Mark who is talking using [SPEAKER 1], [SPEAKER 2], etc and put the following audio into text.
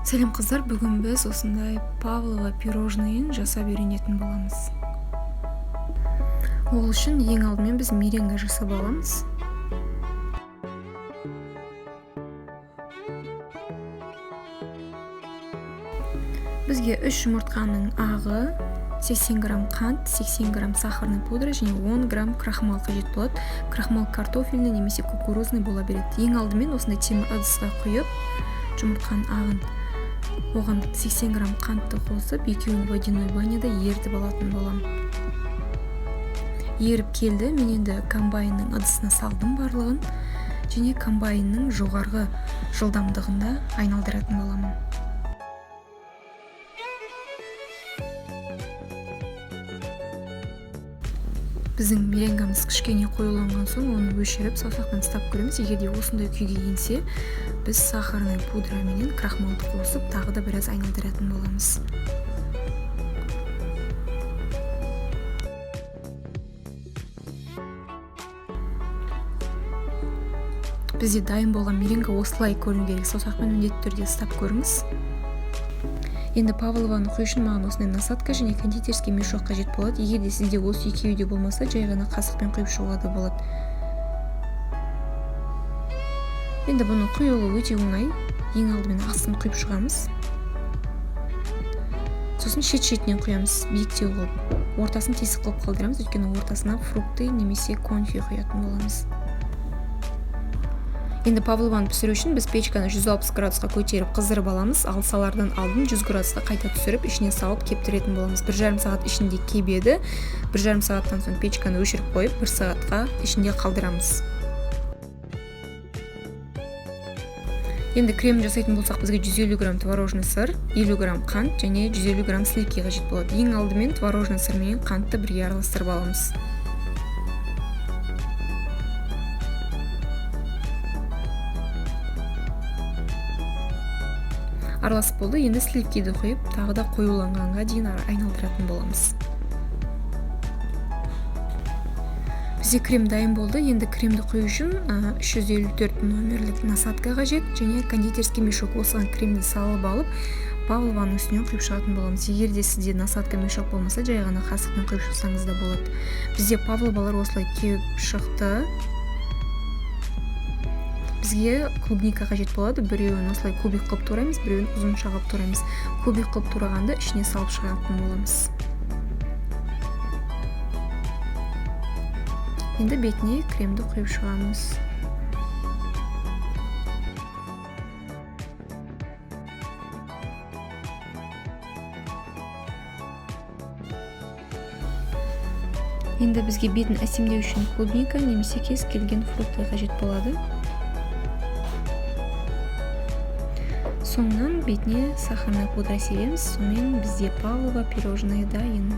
[SPEAKER 1] Сәлем қыздар, бүгін біз осындай Павлова пирожныйын жасап үйренетін боламыз. Ол үшін ең алдымен біз меренге жасап аламыз. Бізге 3 жұмыртқаның ағы, 80 грамм қант, 80 грамм сахарный пудра және 10 грамм крахмал қажет болады. Крахмал картофельный немесе кукурузный бола береді. Ең алдымен осындай темір ыдысқа құйып, жұмыртқаның ағын оған 80 грамм қантты қосып, екеуін водяной баняда ерітіп алатын болам. Еріп келді, мен енді комбайнның ыдысына салдым барлығын және комбайнның жоғарғы жылдамдығында айналдыратын боламын. Біздің меренгамыз кішкене қоюланған соң, оны өшіріп, саусақпен ұстап көреміз. Егер де осындай күйге енсе, біз сахарный пудра менен крахмалды қосып, тағы да біраз айналдыратын боламыз. Бізде дайын болған меренга осылай көріну керек. Саусақпен міндетті түрде ұстап көріңіз. Енді Павлованы құю үшін маған осындай насадка және кондитерский мешок қажет болады. Егер де сізде осы екеуі де болмаса, жай ғана қасықпен құйып шығуға да болады. Енді бұны құюлы өте оңай. Ең алдымен астын құйып шығамыз. Сосын шет-шетінен құямыз, биіктеу қылып. Ортасын тесік қылып қалдырамыз, өйткені ортасына фрукты немесе конфи құятын боламыз. Енді Павлованы пісіру үшін біз печканы 160 градусқа көтеріп қыздырып аламыз. Алсалардан алдын 100 градусқа қайта түсіріп, ішіне салып кептіретін боламыз. 1,5 сағат ішінде кебеді. 1,5 сағаттан соң печканы өшіріп қойып, 1 сағатқа ішінде қалдырамыз. Енді крем жасайтын болсақ, бізге 150 грамм творожный сыр, 50 грамм қант және 150 грамм сливки қажет болады. Ең алдымен творожный сыр мен қантты бірге араластырып аламыз. Араласып болды, енді сливкиді құйып, тағы да қоюланғанға дейін айналдыратын боламыз. Бізде крем дайын болды, енді кремді құю үшін 354 номерлік насадка қажет және кондитерский мешок. Осыған кремді салып алып, Павлованың үстінен құйып шығатын боламыз. Егер де сізде насадка мешок болмаса, жай ғана қасықпен құйып шықсаңыз да болады. Бізде Павловалар осылай кеуіп шықты. Бізге клубника қажет болады. Біреуін осылай кубик қылып тураймыз, біреуін ұзынша қылып тураймыз. Кубик қылып турағанды ішіне салып шығатын боламыз. Енді бетіне кремді құйып шығамыз. Енді бізге бетін әсемдеу үшін клубника немесе кез келген фрукты қажет болады. Соңынан бетіне сахарный пудра себеміз, сонымен бізде Павлова пирожные дайын.